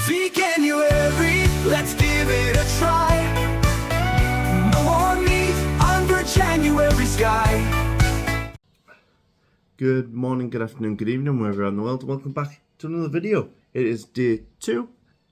Veganuary, let's give it a try. No more meat under January sky. Good morning, good afternoon, good evening, wherever around the world, and welcome back to another video. It is day 2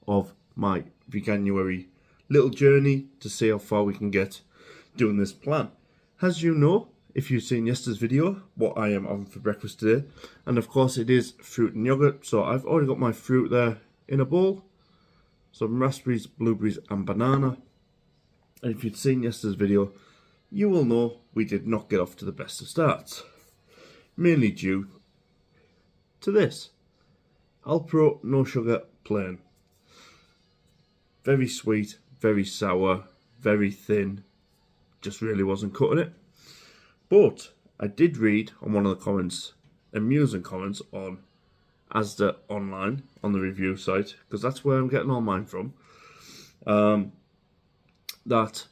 of my Veganuary little journey to see how far we can get doing this plan. As you know, if you've seen yesterday's video, what I am having for breakfast today, and of course it is fruit and yogurt. So I've already got my fruit there in a bowl, some raspberries, blueberries and banana. And if you'd seen yesterday's video, you will know we did not get off to the best of starts, mainly due to this Alpro no sugar plain. Very sweet, very sour, very thin, just really wasn't cutting it. But I did read on one of the comments, amusing comments on Asda online, on the review site, because that's where I'm getting all mine from, that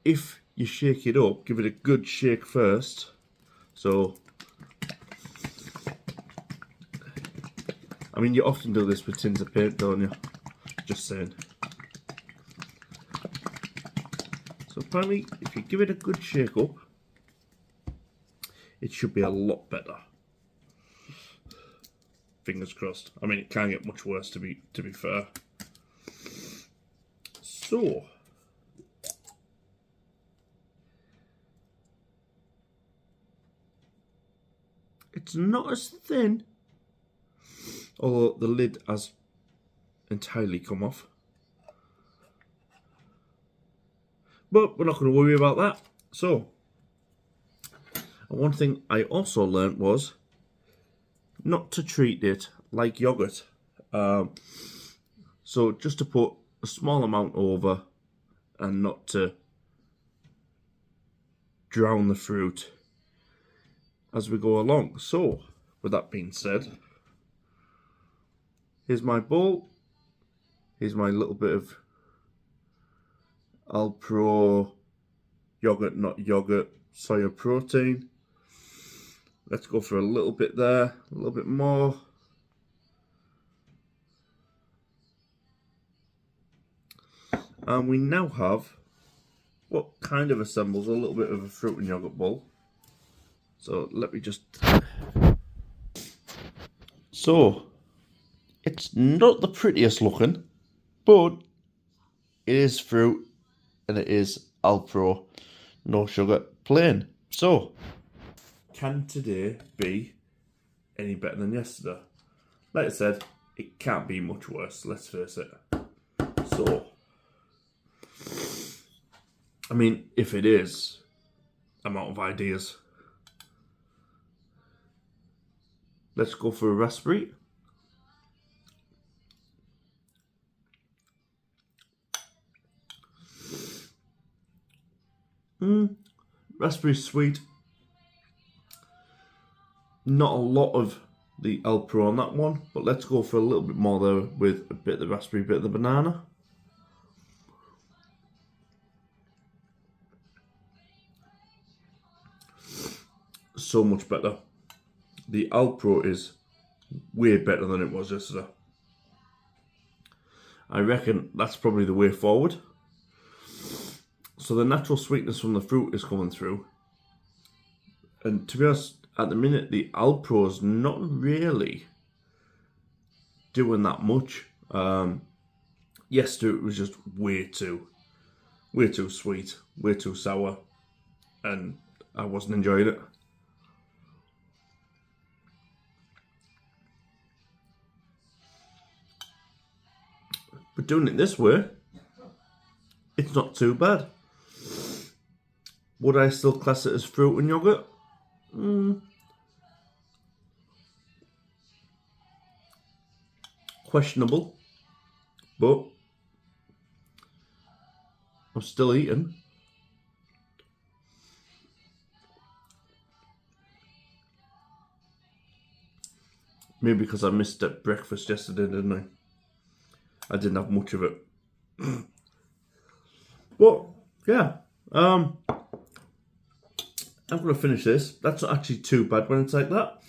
if you shake it up, give it a good shake first. So, I mean, you often do this with tins of paint, don't you? Just saying. So apparently, if you give it a good shake up, it should be a lot better. Fingers crossed. I mean, it can't get much worse, to be fair. So, it's not as thin, although the lid has entirely come off. But we're not going to worry about that. So, and one thing I also learnt was not to treat it like yogurt. So just to put a small amount over and not to drown the fruit as we go along. So, with that being said, here's my bowl. Here's my little bit of Alpro yogurt, not yogurt, soya protein. Let's go for a little bit there, a little bit more. And we now have what kind of assembles a little bit of a fruit and yogurt bowl. So let me just... So, it's not the prettiest looking, but it is fruit and it is Alpro no sugar plain. So, can today be any better than yesterday? Like I said, it can't be much worse, let's face it. So, I mean, if it is, I'm out of ideas. Let's go for a raspberry. Raspberry sweet. Not a lot of the Alpro on that one, but let's go for a little bit more there with a bit of the raspberry, bit of the banana. So much better. The Alpro is way better than it was yesterday. I reckon that's probably the way forward. So the natural sweetness from the fruit is coming through. And to be honest, at the minute, the Alpro's not really doing that much. Yesterday it was just way too sweet, way too sour, and I wasn't enjoying it. But doing it this way, it's not too bad. Would I still class it as fruit and yogurt? Questionable, but I'm still eating. Maybe because I missed that breakfast yesterday, didn't I? I didn't have much of it. But yeah, I'm going to finish this. That's not actually too bad when it's like that.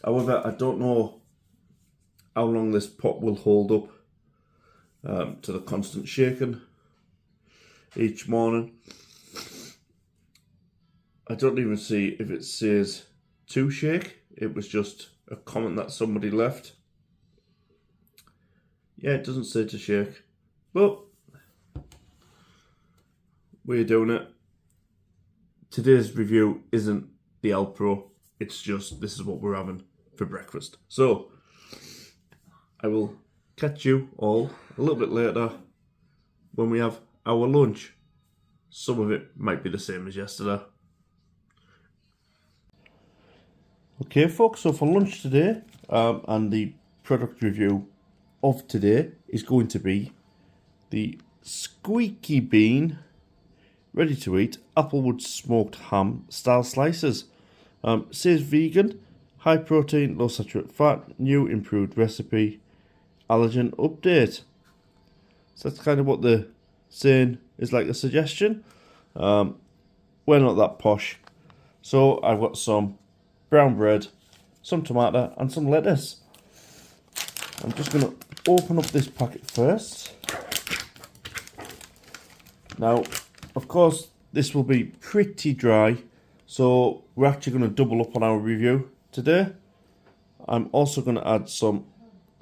However, I don't know how long this pot will hold up to the constant shaking each morning. I don't even see if it says to shake. It was just a comment that somebody left. Yeah, it doesn't say to shake, but we're doing it. Today's review isn't the L Pro, it's just this is what we're having for breakfast. So I will catch you all a little bit later when we have our lunch. Some of it might be the same as yesterday. Okay folks, so for lunch today, and the product review of today is going to be the Squeaky Bean ready to eat applewood smoked ham style slices. Says vegan, high protein, low saturated fat, new improved recipe, allergen update. So that's kind of what the saying is, like a suggestion. We're not that posh, so I've got some brown bread, some tomato and some lettuce. I'm just going to open up this packet first. Now, of course, this will be pretty dry, so we're actually going to double up on our review today. I'm also going to add some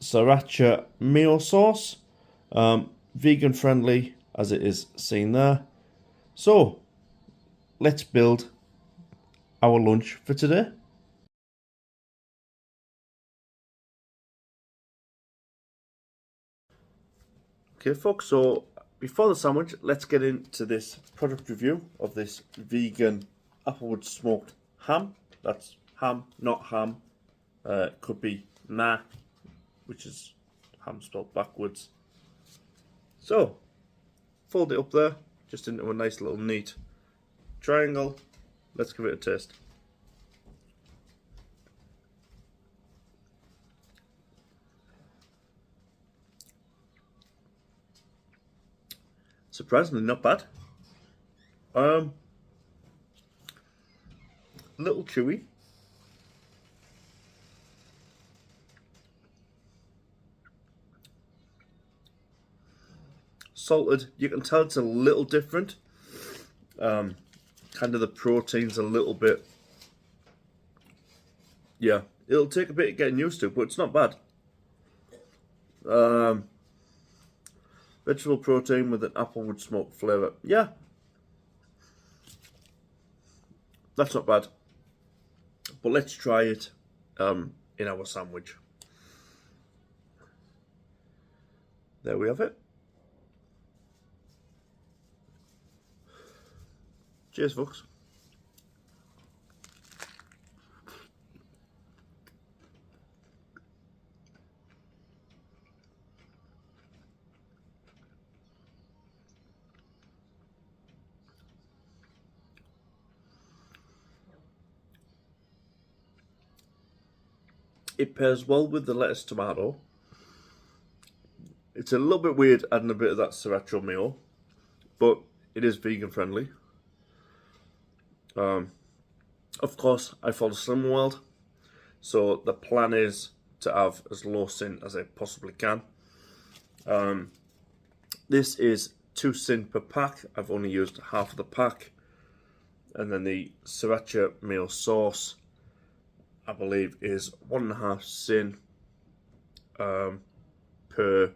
sriracha mayo sauce, vegan friendly as it is seen there. So, let's build our lunch for today. Okay folks, so before the sandwich, let's get into this product review of this vegan applewood smoked ham. That's ham, not ham. Could be nah, which is ham spelled backwards. So, fold it up there, just into a nice little neat triangle. Let's give it a taste. Surprisingly not bad. A little chewy. Salted, you can tell it's a little different. Kind of the protein's a little bit, yeah, it'll take a bit of getting used to, but it's not bad. Vegetable protein with an applewood smoked flavour. Yeah, that's not bad. But let's try it in our sandwich. There we have it. Cheers, folks. It pairs well with the lettuce tomato. It's a little bit weird adding a bit of that sriracha mayo, but it is vegan friendly. Of course, I follow Slim World, so the plan is to have as low Syn as I possibly can. This is 2 Syn per pack. I've only used half of the pack. And then the sriracha mayo sauce, I believe, is 1.5 Syn per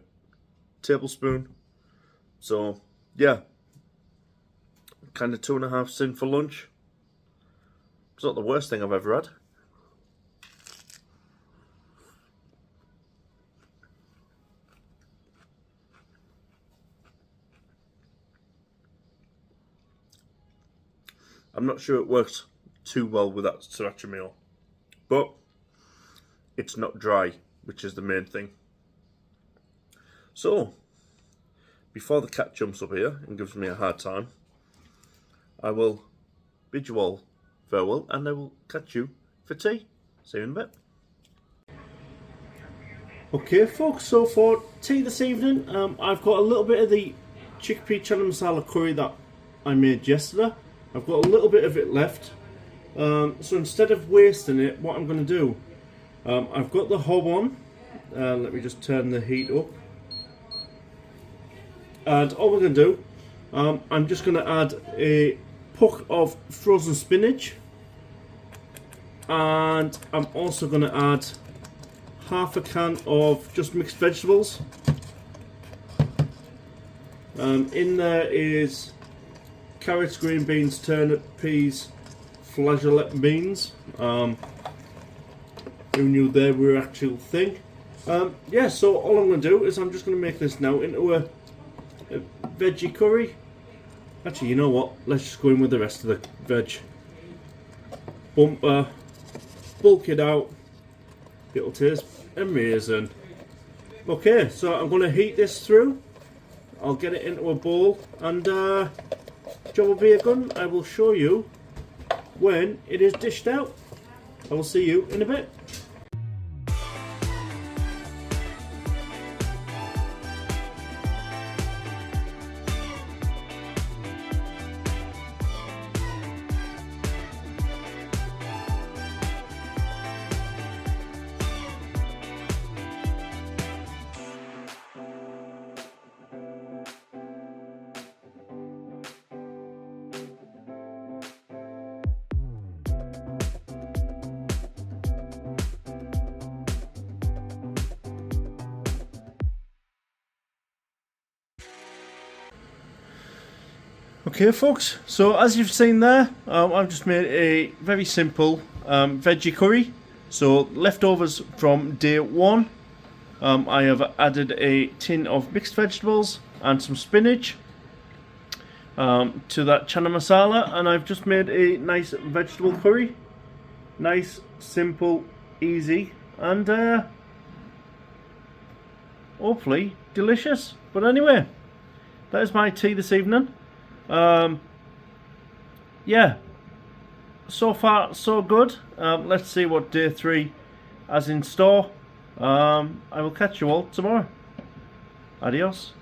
tablespoon. So yeah, kind of 2.5 Syn for lunch. It's not the worst thing I've ever had. I'm not sure it works too well with that sriracha mayo, but it's not dry, which is the main thing. So, before the cat jumps up here and gives me a hard time, I will bid you all farewell and I will catch you for tea. See you in a bit. Okay folks, so for tea this evening, I've got a little bit of the chickpea chana masala curry that I made yesterday. I've got a little bit of it left. So instead of wasting it, what I'm going to do, I've got the hob on. Let me just turn the heat up. And all we're going to do, I'm just going to add a puck of frozen spinach, and I'm also going to add half a can of just mixed vegetables. In there is carrots, green beans, turnip, peas, flageolet beans. Who knew they were an actual thing? Yeah, so all I'm going to do is I'm just going to make this now into a veggie curry. Actually, you know what? Let's just go in with the rest of the veg. Bumper, bulk it out. It'll taste amazing. Okay, so I'm going to heat this through. I'll get it into a bowl, and job will be done. I will show you when it is dished out. I will see you in a bit. Okay folks, so as you've seen there, I've just made a very simple veggie curry. So leftovers from day one, I have added a tin of mixed vegetables and some spinach to that chana masala, and I've just made a nice vegetable curry. Nice, simple, easy, and hopefully delicious. But anyway, that is my tea this evening. Yeah, so far so good. Let's see what day 3 has in store. I will catch you all tomorrow. Adios.